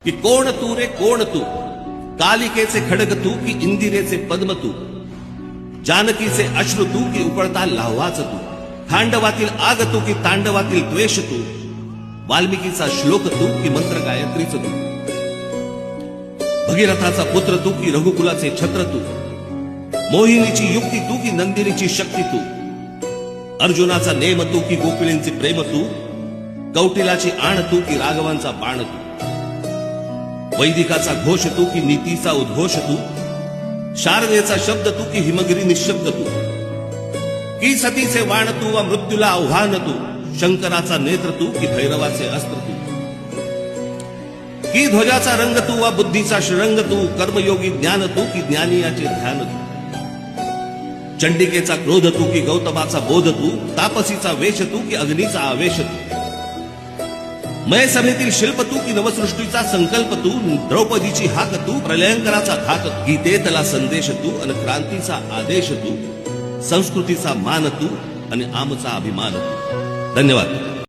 की कोण तू रे कोण तू, कालिकेचे खडग तू की इंदिरेचे पद्म तू, जानकीचे अश्रू तू की उपळता लाव्हाच तू, खांडवातील आग तू की तांडवातील द्वेष तू, वाल्मिकीचा श्लोक तू की मंत्र गायत्रीच तू, भगीरथाचा पुत्र तू की रघुकुलाचे छत्र तू, मोहिनीची युक्ती तू की नंदिनीची शक्ती तू, अर्जुनाचा नेम तू की गोपिळींचे प्रेम तू, कौटिलाची आण तू की राघवांचा बाण तू, वैदिकाचा घोष तू की नीतीचा उद्घोष तू, शारदेचा शब्द तू की हिमगिरी निशब्द तू, की सतीचे वाण तू वा मृत्यूला आव्हान तू, शंकराचा नेत्र तू की भैरवाचे अस्त्र तू, की ध्वजाचा रंग तू वा बुद्धीचा श्रंग तू, कर्मयोगी ज्ञान तू की ज्ञानियाचे ध्यान तू, चंडिकेचा क्रोध तू की गौतमाचा बोध तू, तापसीचा वेश तू की अग्नीचा आवेश तू, मय सभेतील शिल्प तू की नवसृष्टीचा संकल्प तू, द्रौपदीची हाक तू प्रलयंकराचा धाक, गीतेतला संदेश तू आणि क्रांतीचा आदेश तू, संस्कृतीचा मान तू आणि आमचा अभिमान तू. धन्यवाद.